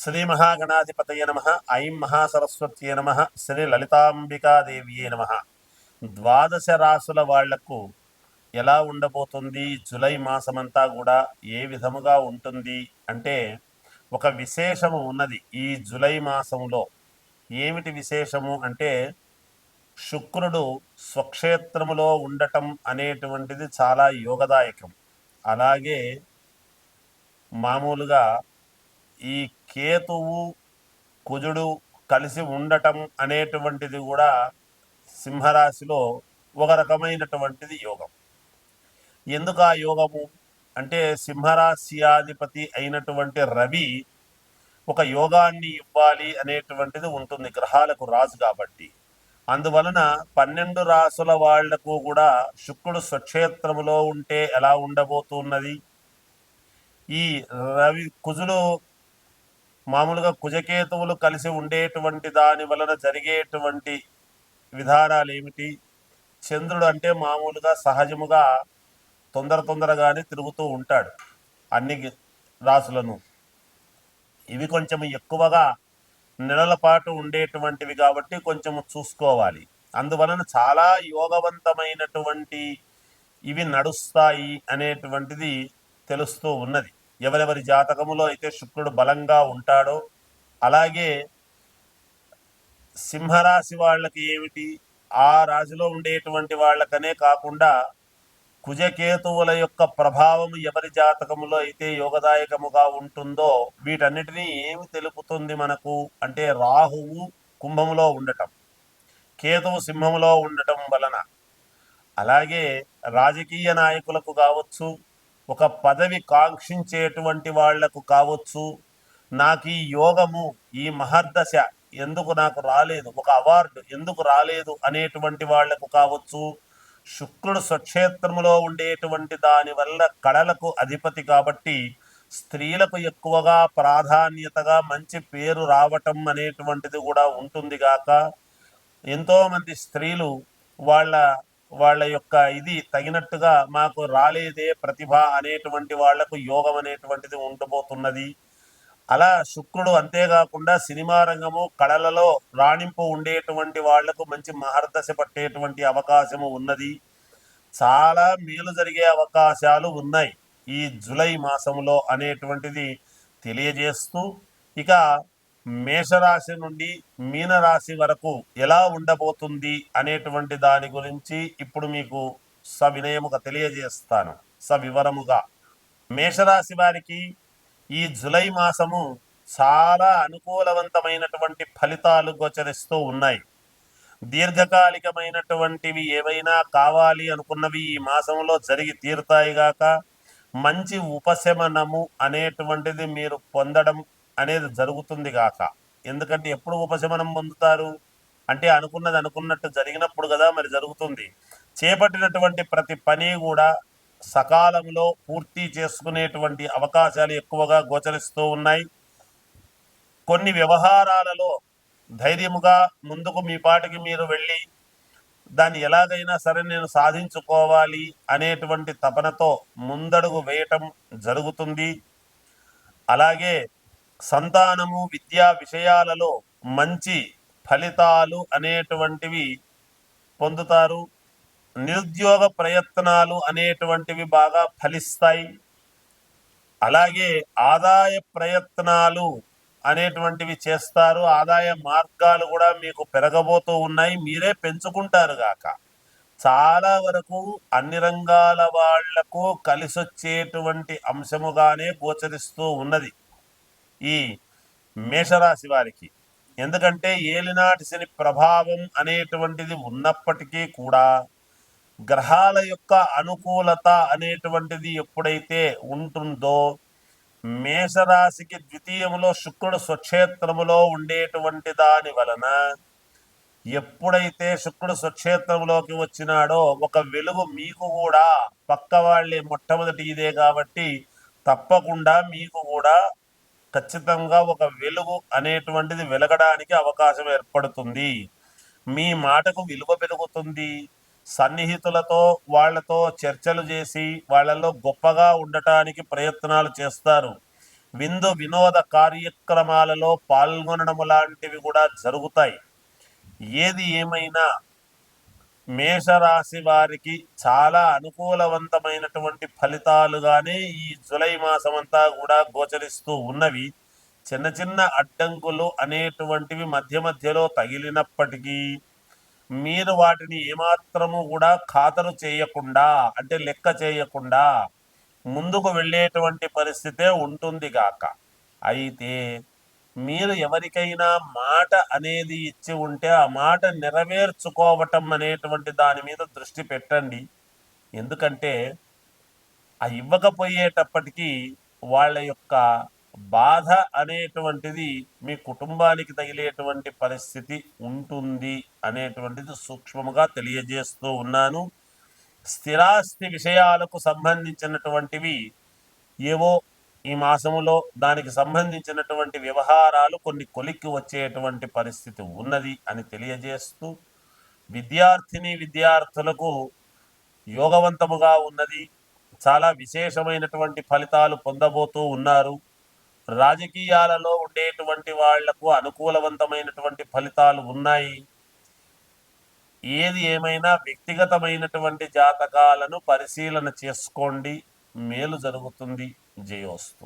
శ్రీ మహాగణాధిపతయ నమ. ఐం మహాసరస్వత్యే నమ. శ్రీ లలితాంబికాదేవియే నమ. ద్వాదశ రాసుల వాళ్లకు ఎలా ఉండబోతుంది జూలై మాసమంతా కూడా ఏ విధముగా ఉంటుంది అంటే ఒక విశేషము ఉన్నది ఈ జూలై మాసంలో. ఏమిటి విశేషము అంటే శుక్రుడు స్వక్షేత్రములో ఉండటం అనేటువంటిది చాలా యోగదాయకం. అలాగే మామూలుగా ఈ కేతువు కుజుడు కలిసి ఉండటం అనేటువంటిది కూడా సింహరాశిలో ఒక రకమైనటువంటిది యోగం. ఎందుకు ఆ యోగము అంటే సింహరాశ్యాధిపతి అయినటువంటి రవి ఒక యోగాన్ని ఇవ్వాలి అనేటువంటిది ఉంటుంది, గ్రహాలకు రాజు కాబట్టి. అందువలన 12 రాసుల వాళ్లకు కూడా శుక్రుడు స్వక్షేత్రములో ఉంటే ఎలా ఉండబోతున్నది, ఈ రవి కుజులు మామూలుగా కుజకేతువులు కలిసి ఉండేటువంటి దాని వలన జరిగేటువంటి విధానాలు ఏమిటి, చంద్రుడు అంటే మామూలుగా సహజముగా తొందరగానే తిరుగుతూ ఉంటాడు అన్ని రాసులను. ఇవి కొంచెం ఎక్కువగా నెలల పాటు ఉండేటువంటివి కాబట్టి కొంచెం చూసుకోవాలి. అందువలన చాలా యోగవంతమైనటువంటి ఇవి నడుస్తాయి అనేటువంటిది తెలుస్తూ ఉన్నది. ఎవరెవరి జాతకములో అయితే శుక్రుడు బలంగా ఉంటాడో, అలాగే సింహరాశి వాళ్ళకి ఏమిటి, ఆ రాశిలో ఉండేటువంటి వాళ్ళకనే కాకుండా కుజకేతువుల యొక్క ప్రభావం ఎవరి జాతకములో అయితే యోగదాయకముగా ఉంటుందో వీటన్నిటినీ ఏమి తెలుపుతుంది మనకు అంటే రాహువు కుంభములో ఉండటం, కేతువు సింహములో ఉండటం వలన, అలాగే రాజకీయ నాయకులకు కావచ్చు, ఒక పదవి కాంక్షించేటువంటి వాళ్లకు కావచ్చు, నాకు ఈ యోగము ఈ మహర్దశ ఎందుకు నాకు రాలేదు, ఒక అవార్డు ఎందుకు రాలేదు అనేటువంటి వాళ్లకు కావచ్చు, శుక్రుడు స్వక్షేత్రములో ఉండేటువంటి దాని వల్ల కళలకు అధిపతి కాబట్టి స్త్రీలకు ఎక్కువగా ప్రాధాన్యతగా మంచి పేరు రావటం అనేటువంటిది కూడా ఉంటుంది గాక, ఎంతోమంది స్త్రీలు వాళ్ళ వాళ్ళ యొక్క ఇది తగినట్టుగా మాకు రాలేదే ప్రతిభ అనేటువంటి వాళ్లకు యోగం అనేటువంటిది ఉండబోతున్నది. అలా శుక్రుడు అంతేకాకుండా సినిమా రంగము కళలలో రాణింపు ఉండేటువంటి వాళ్లకు మంచి మహర్దశ పట్టేటువంటి అవకాశము ఉన్నది. చాలా మేలు జరిగే అవకాశాలు ఉన్నాయి ఈ జూలై మాసంలో అనేటువంటిది తెలియజేస్తూ, ఇక మేషరాశి నుండి మీనరాశి వరకు ఎలా ఉండబోతుంది అనేటువంటి దాని గురించి ఇప్పుడు మీకు సవినయముగా తెలియజేస్తాను, సవివరముగా. మేషరాశి వారికి ఈ జూలై మాసము చాలా అనుకూలవంతమైనటువంటి ఫలితాలు గోచరిస్తూ ఉన్నాయి. దీర్ఘకాలికమైనటువంటివి ఏవైనా కావాలి అనుకున్నవి ఈ మాసంలో జరిగి తీరుతాయిగాక, మంచి ఉపశమనము అనేటువంటిది మీరు పొందడం అనేది జరుగుతుంది గాక. ఎందుకంటే ఎప్పుడు ఉపశమనం పొందుతారు అంటే అనుకున్నది అనుకున్నట్టు జరిగినప్పుడు కదా మరి జరుగుతుంది. చేపట్టినటువంటి ప్రతి పని కూడా సకాలంలో పూర్తి చేసుకునేటువంటి అవకాశాలు ఎక్కువగా గోచరిస్తూ ఉన్నాయి. కొన్ని వ్యవహారాలలో ధైర్యముగా ముందుకు మీ పాటికి మీరు వెళ్ళి దాన్ని ఎలాగైనా సరే నేను సాధించుకోవాలి అనేటువంటి తపనతో ముందడుగు వేయటం జరుగుతుంది. అలాగే సంతానము విద్యా విషయాలలో మంచి ఫలితాలు అనేటువంటివి పొందుతారు. నిరుద్యోగ ప్రయత్నాలు అనేటువంటివి బాగా ఫలిస్తాయి. అలాగే ఆదాయ ప్రయత్నాలు అనేటువంటివి చేస్తారు. ఆదాయ మార్గాలు కూడా మీకు పెరగబోతూ ఉన్నాయి, మీరే పెంచుకుంటారు గాక. చాలా వరకు అన్ని రంగాల వాళ్లకు కలిసొచ్చేటువంటి అంశముగానే గోచరిస్తూ ఉన్నది ఈ మేషరాశి వారికి. ఎందుకంటే ఏలినాటి శని ప్రభావం అనేటువంటిది ఉన్నప్పటికీ కూడా గ్రహాల యొక్క అనుకూలత అనేటువంటిది ఎప్పుడైతే ఉంటుందో, మేషరాశికి ద్వితీయములో శుక్రుడు స్వక్షేత్రములో ఉండేటువంటి దాని వలన ఎప్పుడైతే శుక్రుడు స్వక్షేత్రంలోకి వచ్చినాడో ఒక వెలుగు మీకు కూడా, పక్క వాళ్ళే మొట్టమొదటి ఇదే కాబట్టి తప్పకుండా మీకు కూడా ఖచ్చితంగా ఒక వెలుగు అనేటువంటిది వెలగడానికి అవకాశం ఏర్పడుతుంది. మీ మాటకు విలువ పెరుగుతుంది. సన్నిహితులతో వాళ్లతో చర్చలు చేసి వాళ్ళల్లో గొప్పగా ఉండటానికి ప్రయత్నాలు చేస్తారు. విందు వినోద కార్యక్రమాలలో పాల్గొనడము లాంటివి కూడా జరుగుతాయి. ఏది ఏమైనా మేషరాశి వారికి చాలా అనుకూలవంతమైనటువంటి ఫలితాలుగానే ఈ జూలై మాసం అంతా కూడా గోచరిస్తూ ఉన్నవి. చిన్న చిన్న అడ్డంకులు అనేటువంటివి మధ్య మధ్యలో తగిలినప్పటికీ మీరు వాటిని ఏమాత్రము కూడా ఖాతరు చేయకుండా, అంటే లెక్క చేయకుండా ముందుకు వెళ్ళేటువంటి పరిస్థితే ఉంటుంది గాక. అయితే మీరు ఎవరికైనా మాట అనేది ఇచ్చి ఉంటే ఆ మాట నెరవేర్చుకోవటం అనేటువంటి దాని మీద దృష్టి పెట్టండి. ఎందుకంటే ఆ ఇవ్వకపోయేటప్పటికీ వాళ్ళ యొక్క బాధ అనేటువంటిది మీ కుటుంబానికి తగిలేటువంటి పరిస్థితి ఉంటుంది అనేటువంటిది సూక్ష్మముగా తెలియజేస్తూ ఉన్నాను. స్థిరాస్తి విషయాలకు సంబంధించినటువంటివి ఏవో ఈ మాసములో దానికి సంబంధించినటువంటి వ్యవహారాలు కొన్ని కొలిక్కి వచ్చేటువంటి పరిస్థితి ఉన్నది అని తెలియజేస్తూ, విద్యార్థులకు యోగవంతముగా ఉన్నది. చాలా విశేషమైనటువంటి ఫలితాలు పొందబోతూ ఉన్నారు. రాజకీయాలలో ఉండేటువంటి వాళ్లకు అనుకూలవంతమైనటువంటి ఫలితాలు ఉన్నాయి. ఏది ఏమైనా వ్యక్తిగతమైనటువంటి జాతకాలను పరిశీలన చేసుకోండి, మేలు జరుగుతుంది. జయోస్తు.